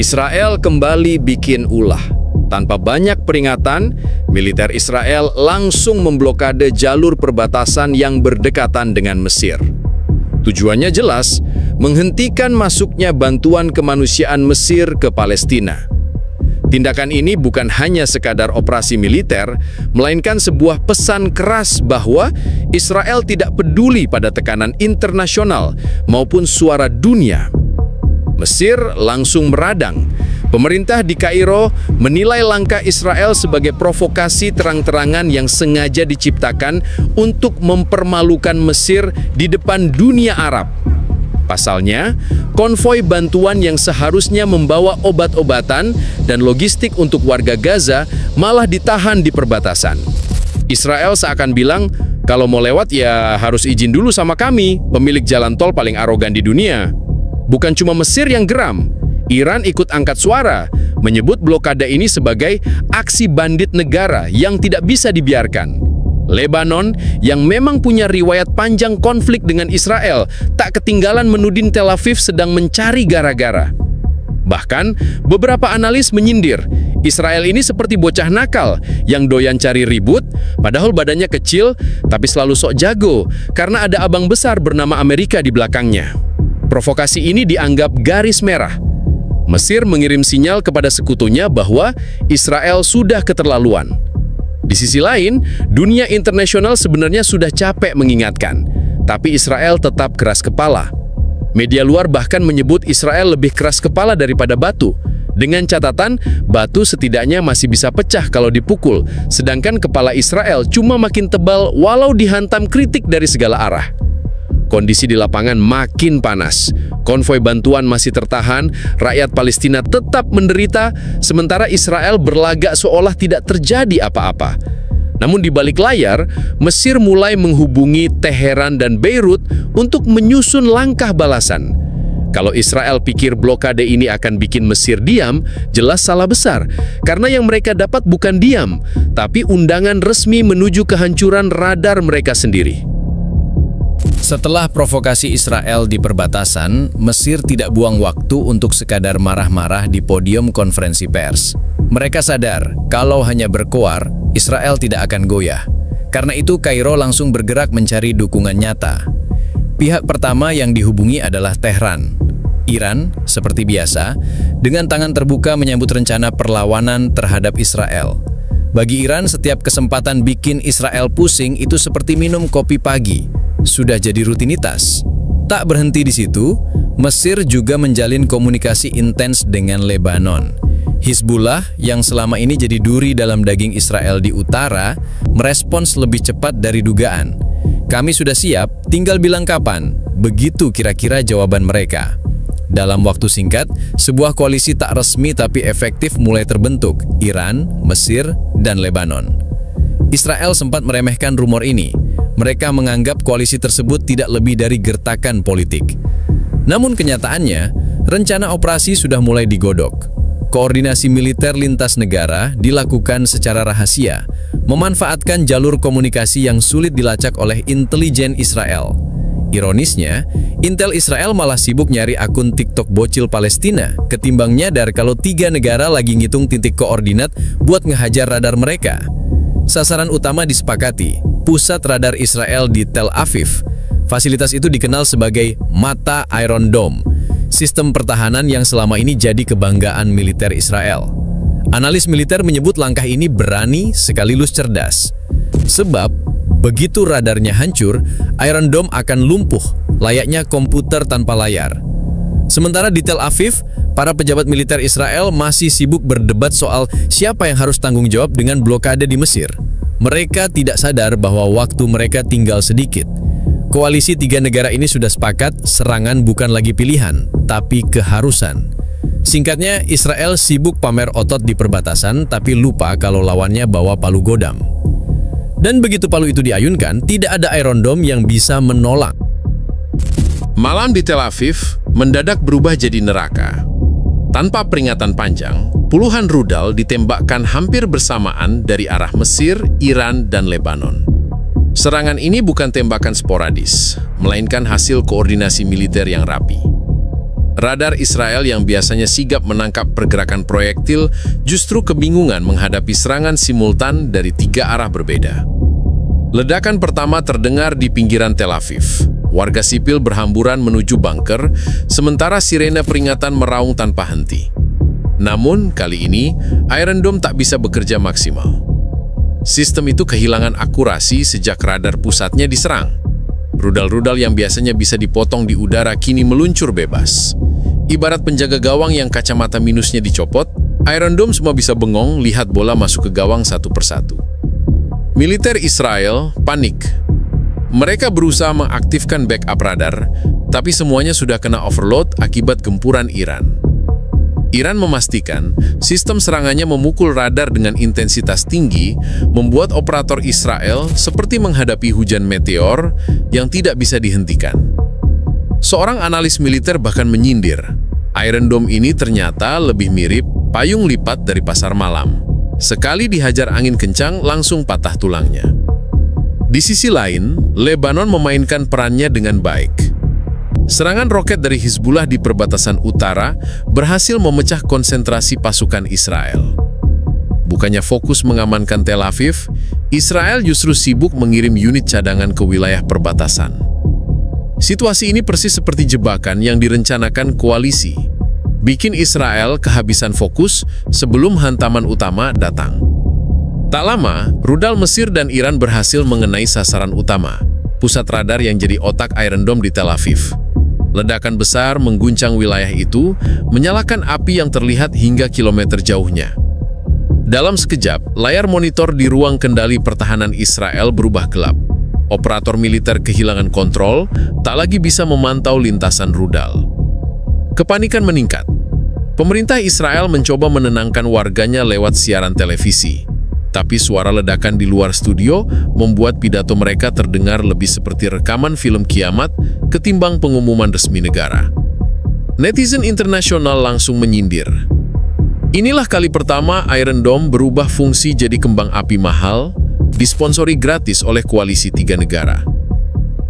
Israel kembali bikin ulah. Tanpa banyak peringatan, militer Israel langsung memblokade jalur perbatasan yang berdekatan dengan Mesir. Tujuannya jelas, menghentikan masuknya bantuan kemanusiaan Mesir ke Palestina. Tindakan ini bukan hanya sekadar operasi militer, melainkan sebuah pesan keras bahwa Israel tidak peduli pada tekanan internasional maupun suara dunia. Mesir langsung meradang. Pemerintah di Kairo menilai langkah Israel sebagai provokasi terang-terangan yang sengaja diciptakan untuk mempermalukan Mesir di depan dunia Arab. Pasalnya, konvoi bantuan yang seharusnya membawa obat-obatan dan logistik untuk warga Gaza malah ditahan di perbatasan. Israel seakan bilang, kalau mau lewat ya harus izin dulu sama kami, pemilik jalan tol paling arogan di dunia. Bukan cuma Mesir yang geram, Iran ikut angkat suara, menyebut blokade ini sebagai aksi bandit negara yang tidak bisa dibiarkan. Lebanon, yang memang punya riwayat panjang konflik dengan Israel, tak ketinggalan menuding Tel Aviv sedang mencari gara-gara. Bahkan, beberapa analis menyindir, Israel ini seperti bocah nakal yang doyan cari ribut, padahal badannya kecil, tapi selalu sok jago, karena ada abang besar bernama Amerika di belakangnya. Provokasi ini dianggap garis merah. Mesir mengirim sinyal kepada sekutunya bahwa Israel sudah keterlaluan. Di sisi lain, dunia internasional sebenarnya sudah capek mengingatkan, tapi Israel tetap keras kepala. Media luar bahkan menyebut Israel lebih keras kepala daripada batu, dengan catatan batu setidaknya masih bisa pecah kalau dipukul, sedangkan kepala Israel cuma makin tebal walau dihantam kritik dari segala arah. Kondisi di lapangan makin panas. Konvoi bantuan masih tertahan, rakyat Palestina tetap menderita, sementara Israel berlagak seolah tidak terjadi apa-apa. Namun di balik layar, Mesir mulai menghubungi Teheran dan Beirut untuk menyusun langkah balasan. Kalau Israel pikir blokade ini akan bikin Mesir diam, jelas salah besar. Karena yang mereka dapat bukan diam, tapi undangan resmi menuju kehancuran radar mereka sendiri. Setelah provokasi Israel di perbatasan, Mesir tidak buang waktu untuk sekadar marah-marah di podium konferensi pers. Mereka sadar kalau hanya berkoar, Israel tidak akan goyah. Karena itu Kairo langsung bergerak mencari dukungan nyata. Pihak pertama yang dihubungi adalah Tehran. Iran, seperti biasa, dengan tangan terbuka menyambut rencana perlawanan terhadap Israel. Bagi Iran, setiap kesempatan bikin Israel pusing itu seperti minum kopi pagi. Sudah jadi rutinitas. Tak berhenti di situ, Mesir juga menjalin komunikasi intens dengan Lebanon. Hizbullah yang selama ini jadi duri dalam daging Israel di utara, merespons lebih cepat dari dugaan. Kami sudah siap, tinggal bilang kapan. Begitu kira-kira jawaban mereka. Dalam waktu singkat, sebuah koalisi tak resmi tapi efektif mulai terbentuk, Iran, Mesir, dan Lebanon. Israel sempat meremehkan rumor ini. Mereka menganggap koalisi tersebut tidak lebih dari gertakan politik. Namun kenyataannya, rencana operasi sudah mulai digodok. Koordinasi militer lintas negara dilakukan secara rahasia, memanfaatkan jalur komunikasi yang sulit dilacak oleh intelijen Israel. Ironisnya, Intel Israel malah sibuk nyari akun TikTok bocil Palestina, ketimbang nyadar kalau 3 negara lagi ngitung titik koordinat buat ngehajar radar mereka. Sasaran utama disepakati, pusat radar Israel di Tel Aviv. Fasilitas itu dikenal sebagai Mata Iron Dome, sistem pertahanan yang selama ini jadi kebanggaan militer Israel. Analis militer menyebut langkah ini berani sekaligus cerdas. Sebab, begitu radarnya hancur, Iron Dome akan lumpuh, layaknya komputer tanpa layar. Sementara di Tel Aviv, para pejabat militer Israel masih sibuk berdebat soal siapa yang harus tanggung jawab dengan blokade di Mesir. Mereka tidak sadar bahwa waktu mereka tinggal sedikit. Koalisi 3 negara ini sudah sepakat serangan bukan lagi pilihan, tapi keharusan. Singkatnya, Israel sibuk pamer otot di perbatasan, tapi lupa kalau lawannya bawa palu godam. Dan begitu palu itu diayunkan, tidak ada Iron Dome yang bisa menolak. Malam di Tel Aviv mendadak berubah jadi neraka. Tanpa peringatan panjang, puluhan rudal ditembakkan hampir bersamaan dari arah Mesir, Iran, dan Lebanon. Serangan ini bukan tembakan sporadis, melainkan hasil koordinasi militer yang rapi. Radar Israel yang biasanya sigap menangkap pergerakan proyektil justru kebingungan menghadapi serangan simultan dari 3 arah berbeda. Ledakan pertama terdengar di pinggiran Tel Aviv. Warga sipil berhamburan menuju bunker, sementara sirene peringatan meraung tanpa henti. Namun, kali ini, Iron Dome tak bisa bekerja maksimal. Sistem itu kehilangan akurasi sejak radar pusatnya diserang. Rudal-rudal yang biasanya bisa dipotong di udara kini meluncur bebas. Ibarat penjaga gawang yang kacamata minusnya dicopot, Iron Dome semua bisa bengong lihat bola masuk ke gawang satu persatu. Militer Israel panik. Mereka berusaha mengaktifkan backup radar, tapi semuanya sudah kena overload akibat gempuran Iran. Iran memastikan sistem serangannya memukul radar dengan intensitas tinggi, membuat operator Israel seperti menghadapi hujan meteor yang tidak bisa dihentikan. Seorang analis militer bahkan menyindir, Iron Dome ini ternyata lebih mirip payung lipat dari pasar malam. Sekali dihajar angin kencang, langsung patah tulangnya. Di sisi lain, Lebanon memainkan perannya dengan baik. Serangan roket dari Hizbullah di perbatasan utara berhasil memecah konsentrasi pasukan Israel. Bukannya fokus mengamankan Tel Aviv, Israel justru sibuk mengirim unit cadangan ke wilayah perbatasan. Situasi ini persis seperti jebakan yang direncanakan koalisi. Bikin Israel kehabisan fokus sebelum hantaman utama datang. Tak lama, rudal Mesir dan Iran berhasil mengenai sasaran utama, pusat radar yang jadi otak Iron Dome di Tel Aviv. Ledakan besar mengguncang wilayah itu, menyalakan api yang terlihat hingga kilometer jauhnya. Dalam sekejap, layar monitor di ruang kendali pertahanan Israel berubah gelap. Operator militer kehilangan kontrol, tak lagi bisa memantau lintasan rudal. Kepanikan meningkat. Pemerintah Israel mencoba menenangkan warganya lewat siaran televisi. Tapi suara ledakan di luar studio membuat pidato mereka terdengar lebih seperti rekaman film kiamat ketimbang pengumuman resmi negara. Netizen internasional langsung menyindir. Inilah kali pertama Iron Dome berubah fungsi jadi kembang api mahal, disponsori gratis oleh koalisi 3 negara.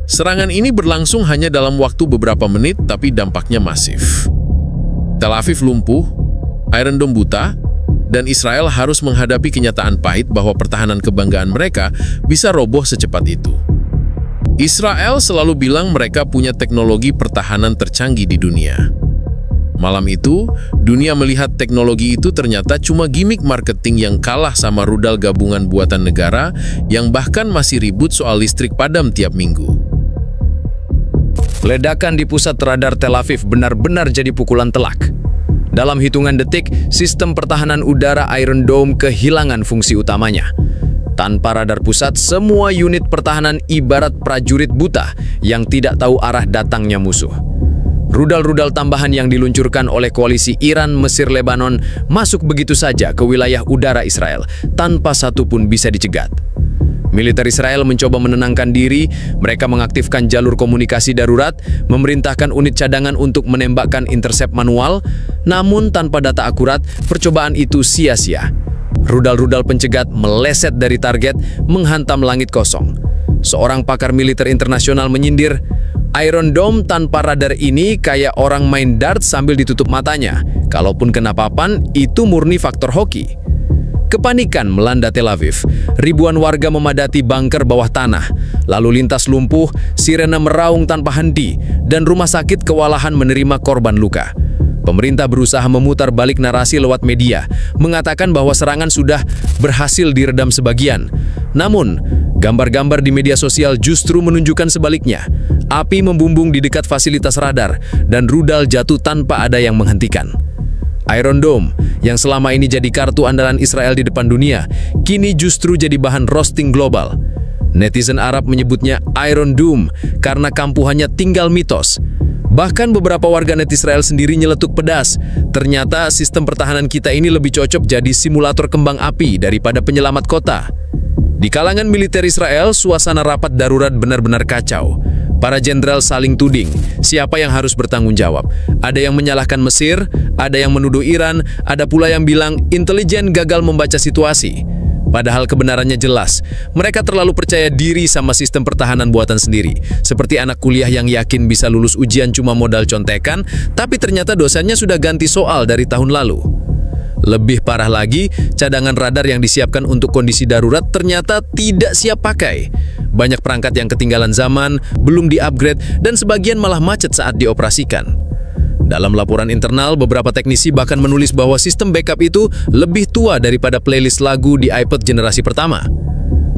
Serangan ini berlangsung hanya dalam waktu beberapa menit, tapi dampaknya masif. Tel Aviv lumpuh, Iron Dome buta, dan Israel harus menghadapi kenyataan pahit bahwa pertahanan kebanggaan mereka bisa roboh secepat itu. Israel selalu bilang mereka punya teknologi pertahanan tercanggih di dunia. Malam itu, dunia melihat teknologi itu ternyata cuma gimmick marketing yang kalah sama rudal gabungan buatan negara yang bahkan masih ribut soal listrik padam tiap minggu. Ledakan di pusat radar Tel Aviv benar-benar jadi pukulan telak. Dalam hitungan detik, sistem pertahanan udara Iron Dome kehilangan fungsi utamanya. Tanpa radar pusat, semua unit pertahanan ibarat prajurit buta yang tidak tahu arah datangnya musuh. Rudal-rudal tambahan yang diluncurkan oleh koalisi Iran, Mesir, Lebanon masuk begitu saja ke wilayah udara Israel tanpa satu pun bisa dicegat. Militer Israel mencoba menenangkan diri, mereka mengaktifkan jalur komunikasi darurat, memerintahkan unit cadangan untuk menembakkan intercept manual, namun tanpa data akurat, percobaan itu sia-sia. Rudal-rudal pencegat meleset dari target, menghantam langit kosong. Seorang pakar militer internasional menyindir, Iron Dome tanpa radar ini kayak orang main dart sambil ditutup matanya. Kalaupun kena papan, itu murni faktor hoki. Kepanikan melanda Tel Aviv. Ribuan warga memadati bunker bawah tanah. Lalu lintas lumpuh, sirene meraung tanpa henti, dan rumah sakit kewalahan menerima korban luka. Pemerintah berusaha memutar balik narasi lewat media, mengatakan bahwa serangan sudah berhasil diredam sebagian. Namun, gambar-gambar di media sosial justru menunjukkan sebaliknya. Api membumbung di dekat fasilitas radar, dan rudal jatuh tanpa ada yang menghentikan. Iron Dome, yang selama ini jadi kartu andalan Israel di depan dunia, kini justru jadi bahan roasting global. Netizen Arab menyebutnya Iron Dome karena kampuhannya tinggal mitos. Bahkan beberapa warganet Israel sendiri nyeletuk pedas. Ternyata sistem pertahanan kita ini lebih cocok jadi simulator kembang api daripada penyelamat kota. Di kalangan militer Israel, suasana rapat darurat benar-benar kacau. Para jenderal saling tuding, siapa yang harus bertanggung jawab. Ada yang menyalahkan Mesir, ada yang menuduh Iran, ada pula yang bilang intelijen gagal membaca situasi. Padahal kebenarannya jelas, mereka terlalu percaya diri sama sistem pertahanan buatan sendiri. Seperti anak kuliah yang yakin bisa lulus ujian cuma modal contekan, tapi ternyata dosennya sudah ganti soal dari tahun lalu. Lebih parah lagi, cadangan radar yang disiapkan untuk kondisi darurat ternyata tidak siap pakai. Banyak perangkat yang ketinggalan zaman, belum di-upgrade, dan sebagian malah macet saat dioperasikan. Dalam laporan internal, beberapa teknisi bahkan menulis bahwa sistem backup itu lebih tua daripada playlist lagu di iPod generasi pertama.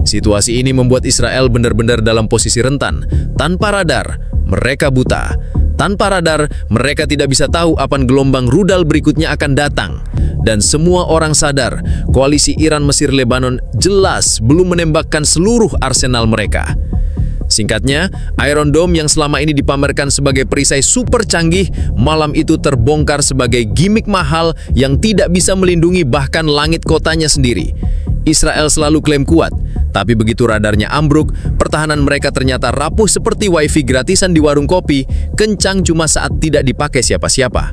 Situasi ini membuat Israel benar-benar dalam posisi rentan. Tanpa radar, mereka buta. Tanpa radar, mereka tidak bisa tahu kapan gelombang rudal berikutnya akan datang. Dan semua orang sadar, koalisi Iran-Mesir-Lebanon jelas belum menembakkan seluruh arsenal mereka. Singkatnya, Iron Dome yang selama ini dipamerkan sebagai perisai super canggih, malam itu terbongkar sebagai gimmick mahal yang tidak bisa melindungi bahkan langit kotanya sendiri. Israel selalu klaim kuat, tapi begitu radarnya ambruk, pertahanan mereka ternyata rapuh seperti wifi gratisan di warung kopi, kencang cuma saat tidak dipakai siapa-siapa.